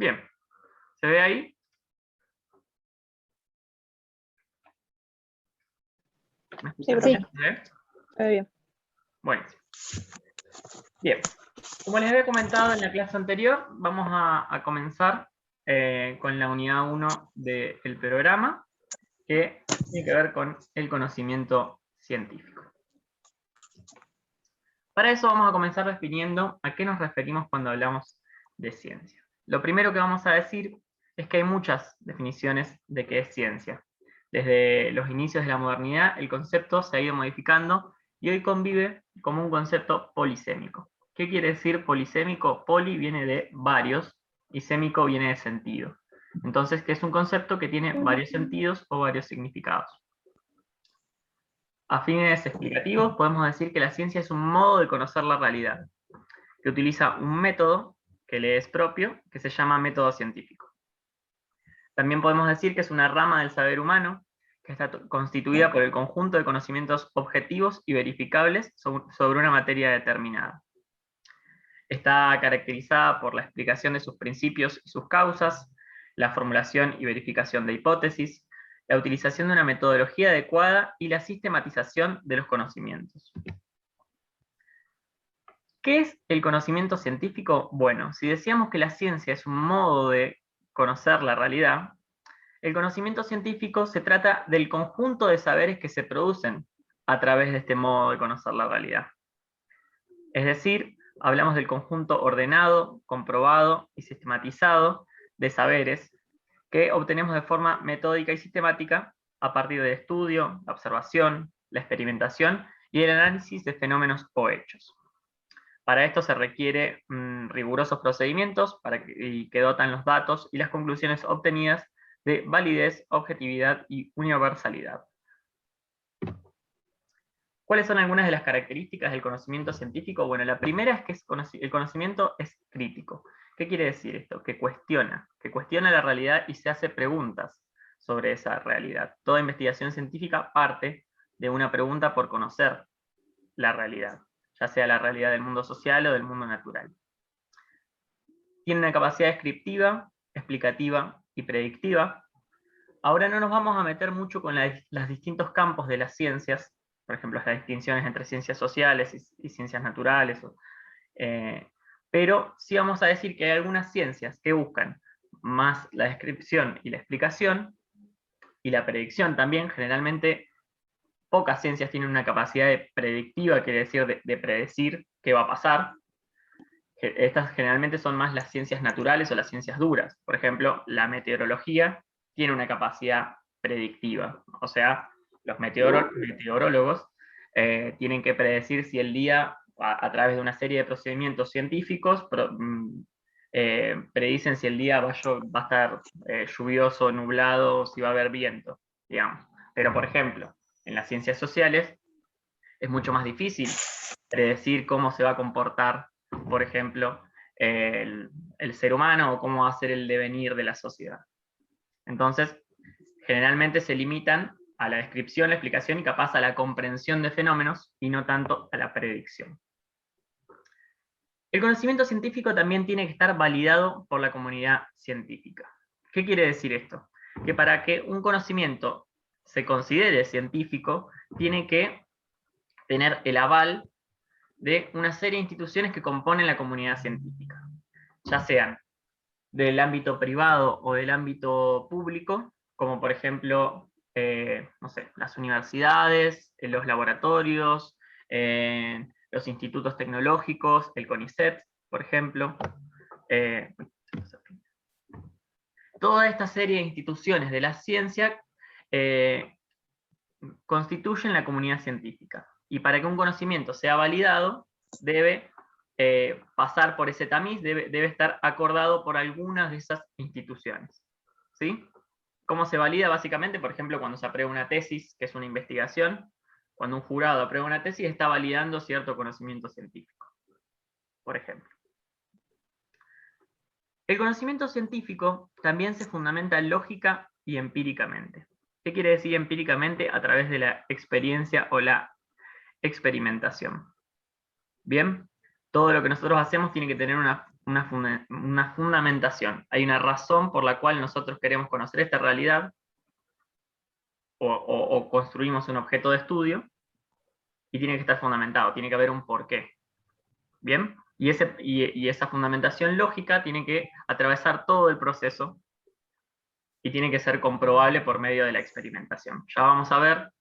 Bien. ¿Se ve ahí? ¿Me escuchan Sí. bien? ¿Se ve? Está bien. Bueno. Bien. Como les había comentado en la clase anterior, vamos a comenzar con la unidad 1 del programa, que tiene que ver con el conocimiento científico. Para eso vamos a comenzar definiendo a qué nos referimos cuando hablamos de ciencia. Lo primero que vamos a decir es que hay muchas definiciones de qué es ciencia. Desde los inicios de la modernidad, el concepto se ha ido modificando y hoy convive como un concepto polisémico. ¿Qué quiere decir polisémico? Poli viene de varios y sémico viene de sentido. Entonces, que es un concepto que tiene varios sentidos o varios significados. A fines explicativos, podemos decir que la ciencia es un modo de conocer la realidad, que utiliza un método que le es propio, que se llama método científico. También podemos decir que es una rama del saber humano, que está constituida por el conjunto de conocimientos objetivos y verificables sobre una materia determinada. Está caracterizada por la explicación de sus principios y sus causas, la formulación y verificación de hipótesis, la utilización de una metodología adecuada y la sistematización de los conocimientos. ¿Qué es el conocimiento científico? Bueno, si decíamos que la ciencia es un modo de conocer la realidad, el conocimiento científico se trata del conjunto de saberes que se producen a través de este modo de conocer la realidad. Es decir, hablamos del conjunto ordenado, comprobado y sistematizado de saberes que obtenemos de forma metódica y sistemática a partir del estudio, la observación, la experimentación y el análisis de fenómenos o hechos. Para esto se requiere rigurosos procedimientos que dotan los datos y las conclusiones obtenidas de validez, objetividad y universalidad. ¿Cuáles son algunas de las características del conocimiento científico? Bueno, la primera es que el conocimiento es crítico. ¿Qué quiere decir esto? Que cuestiona la realidad y se hace preguntas sobre esa realidad. Toda investigación científica parte de una pregunta por conocer la realidad, ya sea la realidad del mundo social o del mundo natural. Tiene una capacidad descriptiva, explicativa y predictiva. Ahora no nos vamos a meter mucho con los distintos campos de las ciencias, por ejemplo, las distinciones entre ciencias sociales y ciencias naturales, pero sí vamos a decir que hay algunas ciencias que buscan más la descripción y la explicación, y la predicción también. Generalmente pocas ciencias tienen una capacidad predictiva, quiere decir de predecir qué va a pasar. Estas generalmente son más las ciencias naturales o las ciencias duras. Por ejemplo, la meteorología tiene una capacidad predictiva. O sea, los meteorólogos tienen que predecir si el día, a través de una serie de procedimientos científicos, predicen si el día va a estar lluvioso, nublado, si va a haber viento, digamos. Pero, por ejemplo, en las ciencias sociales es mucho más difícil predecir cómo se va a comportar, por ejemplo, el ser humano, o cómo va a ser el devenir de la sociedad. Entonces, generalmente se limitan a la descripción, la explicación y capaz a la comprensión de fenómenos, y no tanto a la predicción. El conocimiento científico también tiene que estar validado por la comunidad científica. ¿Qué quiere decir esto? Que para que un conocimiento se considere científico, tiene que tener el aval de una serie de instituciones que componen la comunidad científica, ya sean del ámbito privado o del ámbito público, como por ejemplo, no sé, las universidades, los laboratorios, los institutos tecnológicos, el CONICET, por ejemplo. Toda esta serie de instituciones de la ciencia constituyen la comunidad científica. Y para que un conocimiento sea validado, debe pasar por ese tamiz, debe estar acordado por algunas de esas instituciones. ¿Sí? ¿Cómo se valida? Básicamente, por ejemplo, cuando se aprueba una tesis, que es una investigación, cuando un jurado aprueba una tesis, está validando cierto conocimiento científico, por ejemplo. El conocimiento científico también se fundamenta lógica y empíricamente. ¿Qué quiere decir empíricamente? A través de la experiencia o la experimentación. Bien, todo lo que nosotros hacemos tiene que tener una una fundamentación. Hay una razón por la cual nosotros queremos conocer esta realidad, o construimos un objeto de estudio, y tiene que estar fundamentado, tiene que haber un porqué. ¿Bien? Y esa fundamentación lógica tiene que atravesar todo el proceso y tiene que ser comprobable por medio de la experimentación. Ya vamos a ver,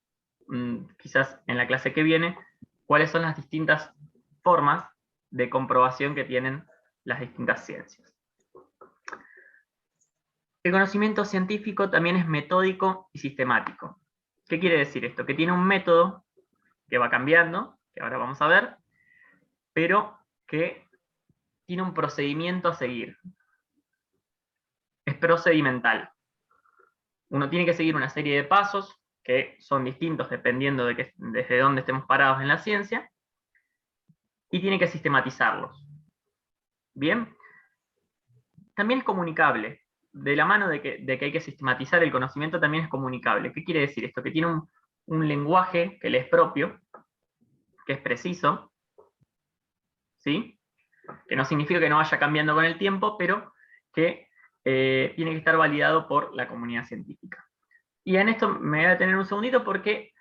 quizás en la clase que viene, cuáles son las distintas formas de comprobación que tienen las distintas ciencias. El conocimiento científico también es metódico y sistemático. ¿Qué quiere decir esto? Que tiene un método que va cambiando, que ahora vamos a ver, pero que tiene un procedimiento a seguir. Es procedimental. Uno tiene que seguir una serie de pasos que son distintos dependiendo de desde dónde estemos parados en la ciencia, y tiene que sistematizarlos. ¿Bien? También es comunicable. De la mano de que hay que sistematizar el conocimiento, también es comunicable. ¿Qué quiere decir esto? Que tiene un lenguaje que le es propio, que es preciso, ¿sí? Que no significa que no vaya cambiando con el tiempo, pero que tiene que estar validado por la comunidad científica. Y en esto me voy a detener un segundito porque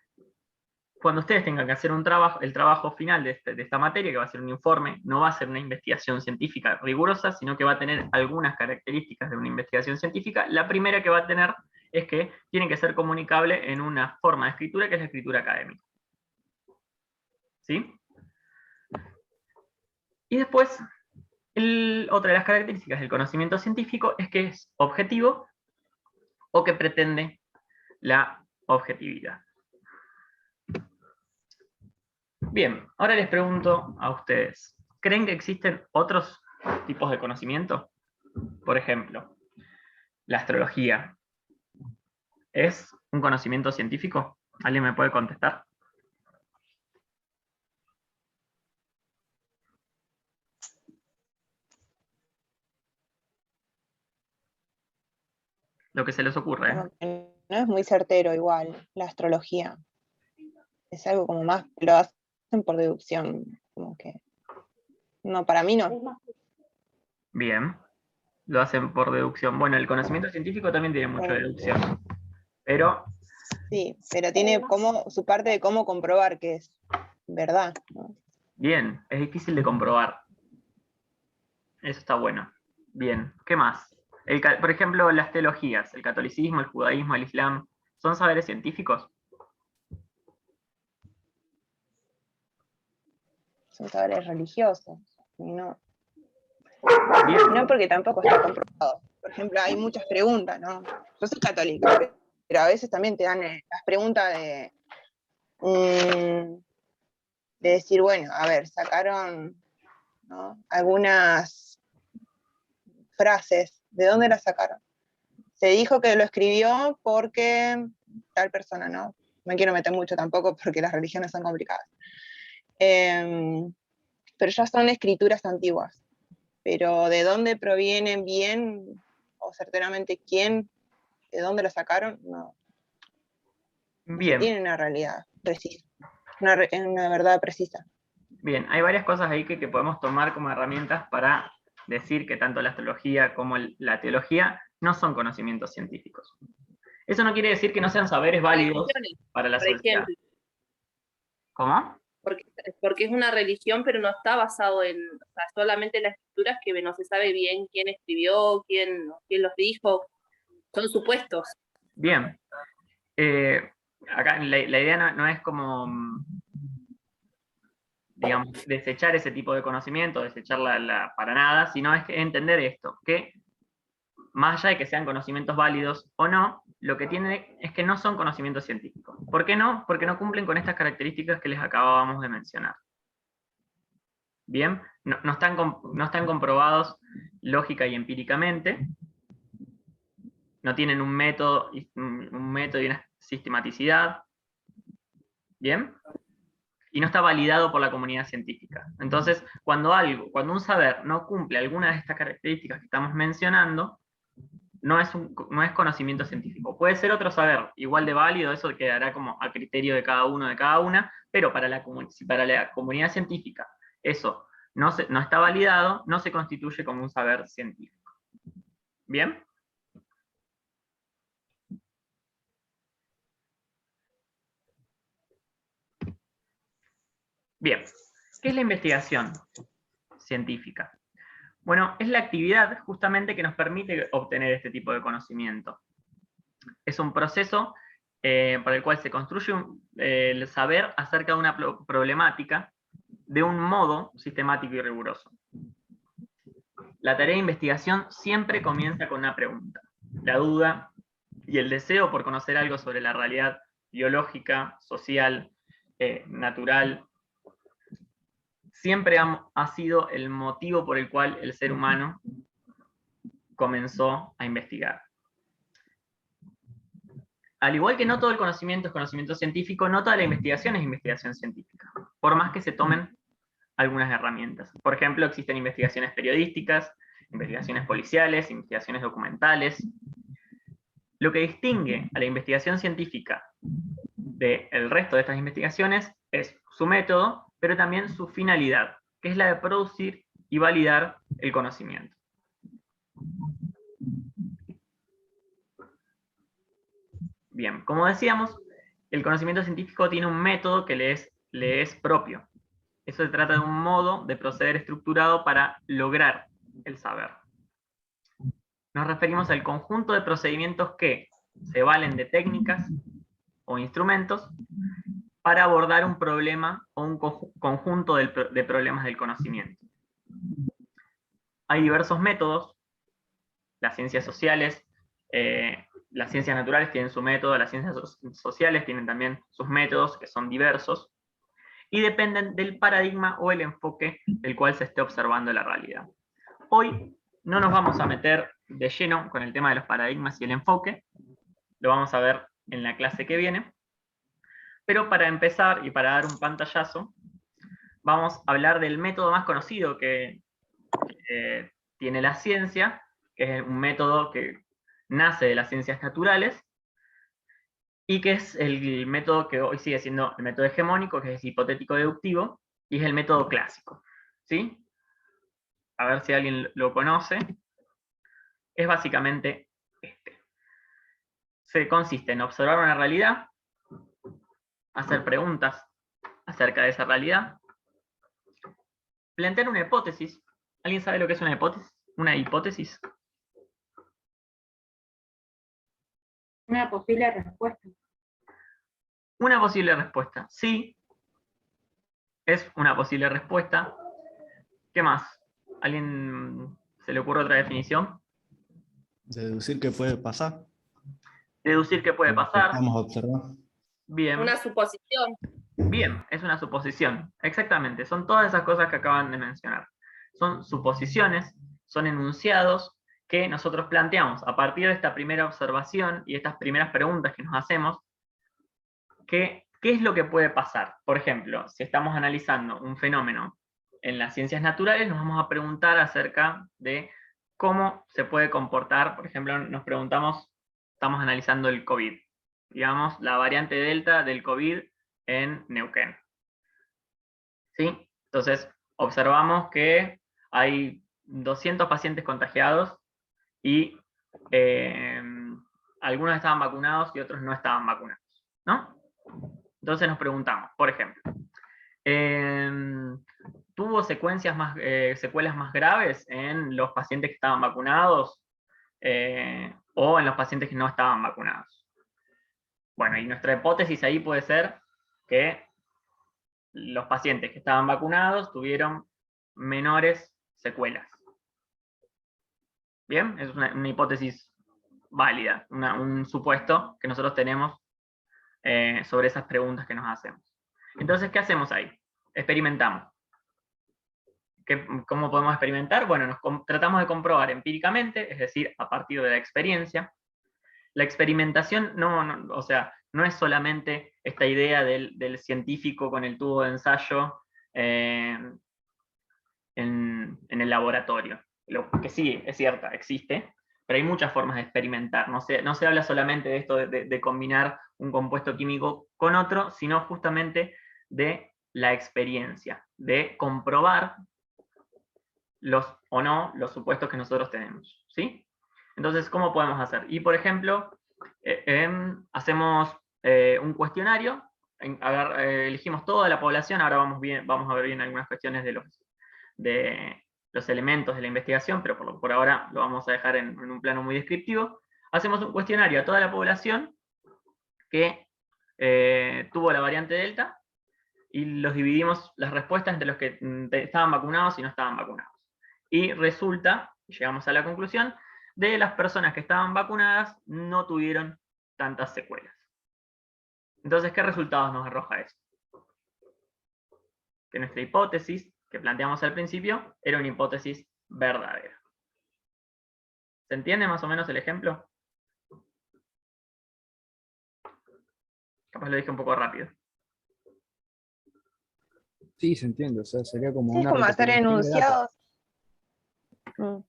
cuando ustedes tengan que hacer el trabajo final de esta materia, que va a ser un informe, no va a ser una investigación científica rigurosa, sino que va a tener algunas características de una investigación científica. La primera que va a tener es que tiene que ser comunicable en una forma de escritura que es la escritura académica. ¿Sí? Y después, otra de las características del conocimiento científico es que es objetivo o que pretende la objetividad. Bien, ahora les pregunto a ustedes, ¿creen que existen otros tipos de conocimiento? Por ejemplo, la astrología. ¿Es un conocimiento científico? ¿Alguien me puede contestar? Lo que se les ocurre, ¿eh? Como que no es muy certero igual la astrología. Es algo como más, lo hacen por deducción, como que no, para mí no. Bien, lo hacen por deducción. Bueno, el conocimiento científico también tiene mucho de deducción, pero Sí, pero tiene como su parte de cómo comprobar que es verdad, ¿no? bien, es difícil de comprobar. Eso está bueno. Bien, ¿qué más? Por ejemplo, las teologías, el catolicismo, el judaísmo, el islam, ¿son saberes científicos? Son saberes religiosos. No, Bien. no porque tampoco está comprobado. Por ejemplo, hay muchas preguntas, ¿no? Yo soy católica, pero a veces también te dan las preguntas de decir, bueno, a ver, sacaron, ¿no?, algunas frases. ¿De dónde las sacaron? Se dijo que lo escribió porque tal persona, ¿no? No me quiero meter mucho tampoco porque las religiones son complicadas. Pero ya son escrituras antiguas. Pero de dónde provienen bien, o certeramente quién, de dónde lo sacaron, no se Bien, tiene una realidad precisa, una verdad precisa. bien. Hay varias cosas ahí que podemos tomar como herramientas para decir que tanto la astrología como la teología no son conocimientos científicos. Eso no quiere decir que no sean saberes válidos para la Por sociedad. ejemplo, ¿Cómo? porque es una religión, pero no está basado en, o sea, solamente en las escrituras, que no se sabe bien quién escribió, quién los dijo, son supuestos. Bien. Acá la idea no es como, digamos, desechar ese tipo de conocimiento, desecharla para nada, sino es que entender esto, que más allá de que sean conocimientos válidos o no, lo que tiene es que no son conocimientos científicos. ¿Por qué no? Porque no cumplen con estas características que les acabábamos de mencionar. Bien, no están comprobados lógica y empíricamente, no tienen un método y una sistematicidad, ¿bien? Y no está validado por la comunidad científica. Entonces, cuando un saber no cumple alguna de estas características que estamos mencionando, no es conocimiento científico. Puede ser otro saber igual de válido, eso quedará como a criterio de cada uno, de cada una, pero para la comunidad científica eso no está validado, no se constituye como un saber científico. ¿Bien? Bien, ¿qué es la investigación científica? Bueno, es la actividad justamente que nos permite obtener este tipo de conocimiento. Es un proceso por el cual se construye el saber acerca de una problemática de un modo sistemático y riguroso. La tarea de investigación siempre comienza con una pregunta. La duda y el deseo por conocer algo sobre la realidad biológica, social, natural, siempre ha sido el motivo por el cual el ser humano comenzó a investigar. Al igual que no todo el conocimiento es conocimiento científico, no toda la investigación es investigación científica, por más que se tomen algunas herramientas. Por ejemplo, existen investigaciones periodísticas, investigaciones policiales, investigaciones documentales. Lo que distingue a la investigación científica del resto de estas investigaciones es su método, pero también su finalidad, que es la de producir y validar el conocimiento. Bien, como decíamos, el conocimiento científico tiene un método que le es propio. Eso se trata de un modo de proceder estructurado para lograr el saber. Nos referimos al conjunto de procedimientos que se valen de técnicas o instrumentos para abordar un problema o un conjunto de problemas del conocimiento. Hay diversos métodos, las ciencias sociales, las ciencias naturales tienen su método, las ciencias sociales tienen también sus métodos, que son diversos, y dependen del paradigma o el enfoque del cual se esté observando la realidad. Hoy no nos vamos a meter de lleno con el tema de los paradigmas y el enfoque, lo vamos a ver en la clase que viene, pero para empezar y para dar un pantallazo, vamos a hablar del método más conocido que tiene la ciencia, que es un método que nace de las ciencias naturales, y que es el método que hoy sigue siendo el método hegemónico, que es hipotético-deductivo, y es el método clásico. ¿Sí? A ver si alguien lo conoce. Es básicamente este. Se consiste en observar una realidad, hacer preguntas acerca de esa realidad, plantear una hipótesis. ¿Alguien sabe lo que es una hipótesis? Una hipótesis. Una posible respuesta. Una posible respuesta. Sí, es una posible respuesta. ¿Qué más? ¿Alguien se le ocurre otra definición? Deducir qué puede pasar. Deducir qué puede pasar. Vamos a observar. Bien. Una suposición. Bien, es una suposición. Exactamente, son todas esas cosas que acaban de mencionar. Son suposiciones, son enunciados que nosotros planteamos a partir de esta primera observación y estas primeras preguntas que nos hacemos, ¿qué es lo que puede pasar? Por ejemplo, si estamos analizando un fenómeno en las ciencias naturales, nos vamos a preguntar acerca de cómo se puede comportar. Por ejemplo, nos preguntamos, estamos analizando el COVID, digamos, la variante Delta del COVID en Neuquén. ¿Sí? Entonces, observamos que hay 200 pacientes contagiados y algunos estaban vacunados y otros no estaban vacunados, ¿no? Entonces nos preguntamos, por ejemplo, ¿tuvo secuelas más graves en los pacientes que estaban vacunados o en los pacientes que no estaban vacunados? Bueno, y nuestra hipótesis ahí puede ser que los pacientes que estaban vacunados tuvieron menores secuelas. Bien, es una hipótesis válida, un supuesto que nosotros tenemos sobre esas preguntas que nos hacemos. Entonces, ¿qué hacemos ahí? Experimentamos. ¿Cómo podemos experimentar? Bueno, tratamos de comprobar empíricamente, es decir, a partir de la experiencia. La experimentación o sea, no es solamente esta idea del científico con el tubo de ensayo en el laboratorio. Lo que sí, es cierta, existe, pero hay muchas formas de experimentar. No se habla solamente de esto de combinar un compuesto químico con otro, sino justamente de la experiencia, de comprobar los supuestos que nosotros tenemos, ¿sí? Entonces, ¿cómo podemos hacer? Y, por ejemplo, hacemos un cuestionario, elegimos toda la población, ahora vamos a ver bien algunas cuestiones de los elementos de la investigación, pero por ahora lo vamos a dejar en un plano muy descriptivo. Hacemos un cuestionario a toda la población que tuvo la variante Delta, y los dividimos las respuestas entre los que estaban vacunados y no estaban vacunados. Y resulta, llegamos a la conclusión, de las personas que estaban vacunadas no tuvieron tantas secuelas. Entonces, ¿qué resultados nos arroja eso? Que nuestra hipótesis, que planteamos al principio, era una hipótesis verdadera. ¿Se entiende más o menos el ejemplo? Capaz lo dije un poco rápido. Sí, se entiende. O sea, sería como Sí, es una como hacer recopilación de datos. enunciados.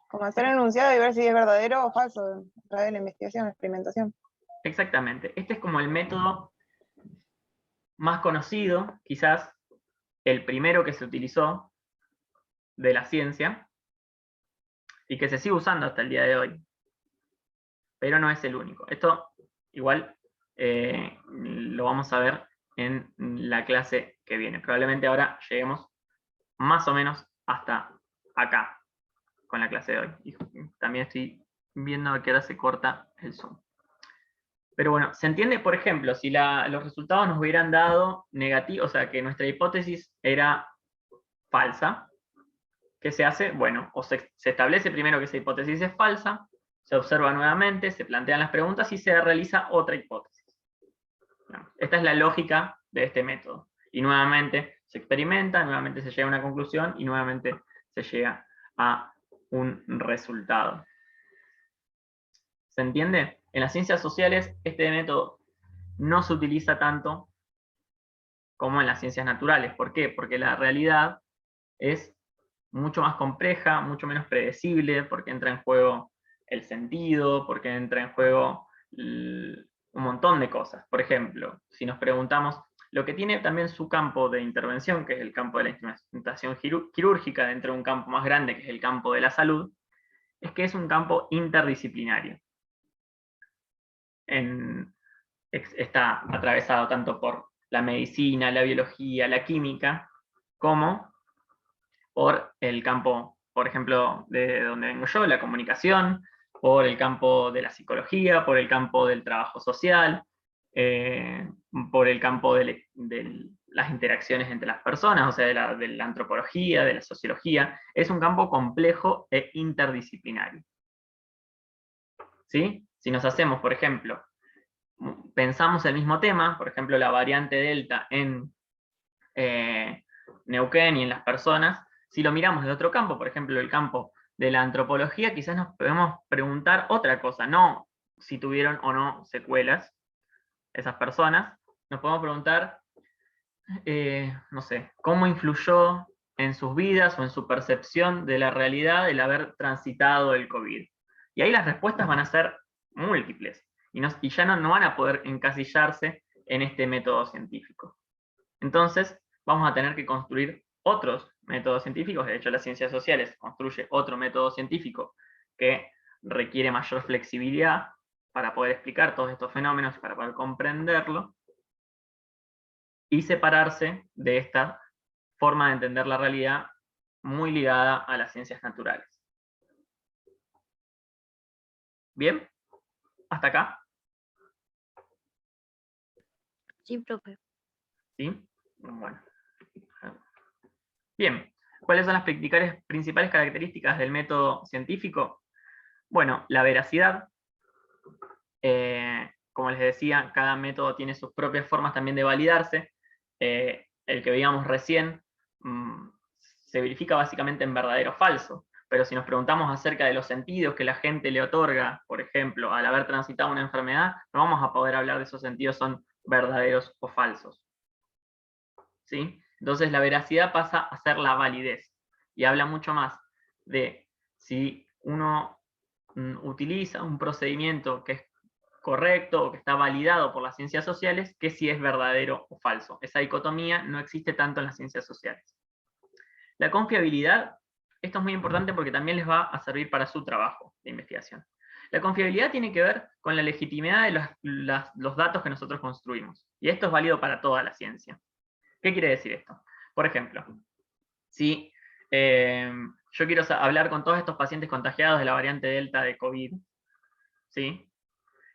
Como hacer enunciado y ver si es verdadero o falso a través de la investigación, la experimentación. Exactamente. Este es como el método más conocido, quizás el primero que se utilizó de la ciencia, y que se sigue usando hasta el día de hoy. Pero no es el único. Esto igual lo vamos a ver en la clase que viene. Probablemente ahora lleguemos más o menos hasta acá con la clase de hoy. Y también estoy viendo a qué hora se corta el Zoom. Pero bueno, se entiende, por ejemplo, si los resultados nos hubieran dado negativos, o sea, que nuestra hipótesis era falsa, ¿qué se hace? Bueno, o se establece primero que esa hipótesis es falsa, se observa nuevamente, se plantean las preguntas y se realiza otra hipótesis. Esta es la lógica de este método. Y nuevamente se experimenta, nuevamente se llega a una conclusión y nuevamente se llega a un resultado. ¿Se entiende? En las ciencias sociales este método no se utiliza tanto como en las ciencias naturales. ¿Por qué? Porque la realidad es mucho más compleja, mucho menos predecible, porque entra en juego el sentido, porque entra en juego un montón de cosas. Por ejemplo, si nos preguntamos, lo que tiene también su campo de intervención, que es el campo de la instrumentación quirúrgica, dentro de un campo más grande, que es el campo de la salud, es que es un campo interdisciplinario. Está atravesado tanto por la medicina, la biología, la química, como por el campo, por ejemplo, de donde vengo yo, la comunicación, por el campo de la psicología, por el campo del trabajo social, por el campo de las interacciones entre las personas, o sea, de la antropología, de la sociología. Es un campo complejo e interdisciplinario. ¿Sí? Si nos hacemos, por ejemplo, pensamos el mismo tema, por ejemplo, la variante Delta en Neuquén y en las personas, si lo miramos de otro campo, por ejemplo, el campo de la antropología, quizás nos podemos preguntar otra cosa, no si tuvieron o no secuelas esas personas, nos podemos preguntar, no sé, cómo influyó en sus vidas o en su percepción de la realidad el haber transitado el COVID. Y ahí las respuestas van a ser múltiples, y ya no van a poder encasillarse en este método científico. Entonces, vamos a tener que construir otros métodos científicos. De hecho, las ciencias sociales construye otro método científico que requiere mayor flexibilidad para poder explicar todos estos fenómenos, para poder comprenderlo, y separarse de esta forma de entender la realidad muy ligada a las ciencias naturales. ¿Bien? ¿Hasta acá? Sí, profe. ¿Sí? Bueno. Bien. ¿Cuáles son las principales características del método científico? Bueno, la veracidad. Como les decía, cada método tiene sus propias formas también de validarse. El que veíamos recién se verifica básicamente en verdadero o falso, pero si nos preguntamos acerca de los sentidos que la gente le otorga, por ejemplo, al haber transitado una enfermedad, no vamos a poder hablar de esos sentidos son verdaderos o falsos. ¿Sí? Entonces la veracidad pasa a ser la validez, y habla mucho más de si uno utiliza un procedimiento que es correcto o que está validado por las ciencias sociales, que si es verdadero o falso. Esa dicotomía no existe tanto en las ciencias sociales. La confiabilidad esto es muy importante porque también les va a servir para su trabajo de investigación. La confiabilidad tiene que ver con la legitimidad de los datos que nosotros construimos. Y esto es válido para toda la ciencia. ¿Qué quiere decir esto? Por ejemplo, si yo quiero hablar con todos estos pacientes contagiados de la variante Delta de COVID, ¿sí?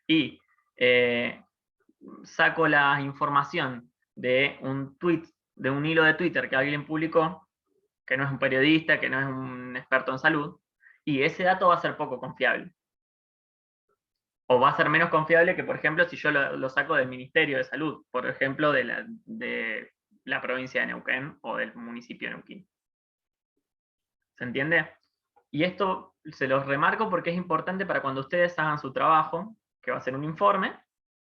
Y saco la información de un tweet, de un hilo de Twitter que alguien publicó, que no es un periodista, que no es un experto en salud, y ese dato va a ser poco confiable. O va a ser menos confiable que, por ejemplo, si yo lo saco del Ministerio de Salud, por ejemplo, de la provincia de Neuquén o del municipio de Neuquén. ¿Se entiende? Y esto se los remarco porque es importante para cuando ustedes hagan su trabajo, que va a ser un informe,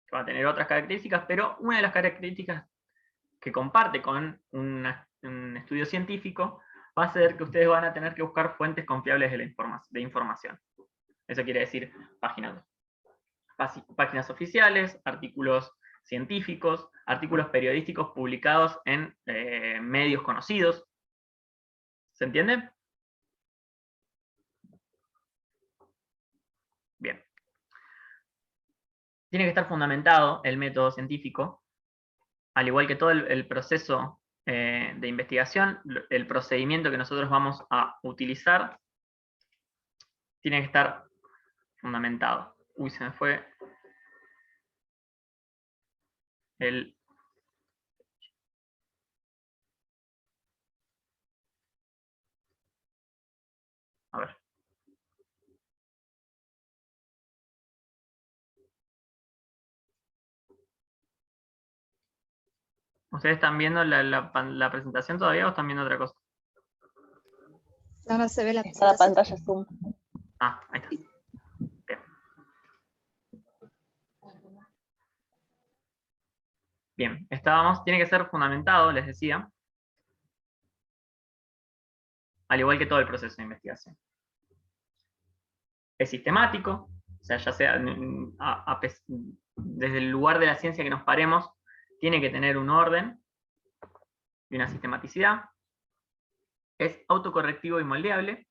que va a tener otras características, pero una de las características que comparte con un estudio científico va a ser que ustedes van a tener que buscar fuentes confiables de información. Eso quiere decir páginas oficiales, artículos científicos, artículos periodísticos publicados en medios conocidos. ¿Se entiende? Bien. Tiene que estar fundamentado el método científico, al igual que todo el proceso de investigación, el procedimiento que nosotros vamos a utilizar tiene que estar fundamentado. Uy, se me fue el... A ver. ¿Ustedes están viendo la presentación todavía o están viendo otra cosa? No se ve la Está la pantalla Zoom. Ah, ahí está. Bien. Bien, tiene que ser fundamentado, les decía, al igual que todo el proceso de investigación. Es sistemático, o sea, ya sea desde el lugar de la ciencia que nos paremos, tiene que tener un orden y una sistematicidad. Es autocorrectivo y moldeable,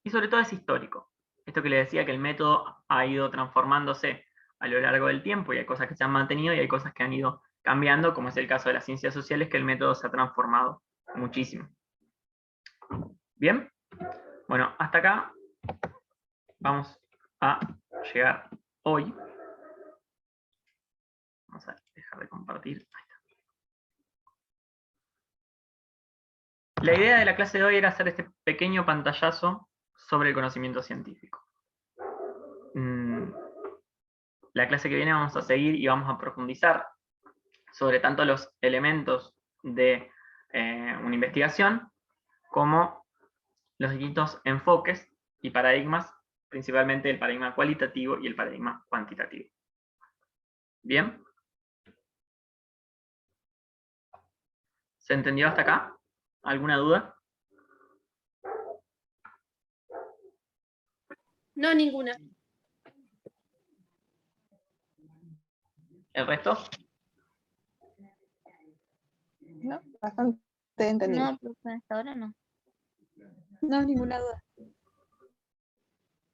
y sobre todo es histórico. Esto que les decía, que el método ha ido transformándose a lo largo del tiempo, y hay cosas que se han mantenido y hay cosas que han ido cambiando, como es el caso de las ciencias sociales, que el método se ha transformado muchísimo. ¿Bien? Bueno, hasta acá vamos a llegar hoy. Vamos a dejar de compartir. Ahí está. La idea de la clase de hoy era hacer este pequeño pantallazo sobre el conocimiento científico. La clase que viene vamos a seguir y vamos a profundizar sobre tanto los elementos de una investigación como los distintos enfoques y paradigmas, principalmente el paradigma cualitativo y el paradigma cuantitativo. ¿Bien? ¿Se entendió hasta acá? ¿Alguna duda? No, ninguna. ¿El resto? No, bastante entendido. No, profe, hasta ahora no. No, ninguna duda.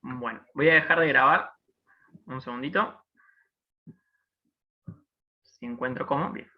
Bueno, voy a dejar de grabar un segundito. Si encuentro cómo, bien.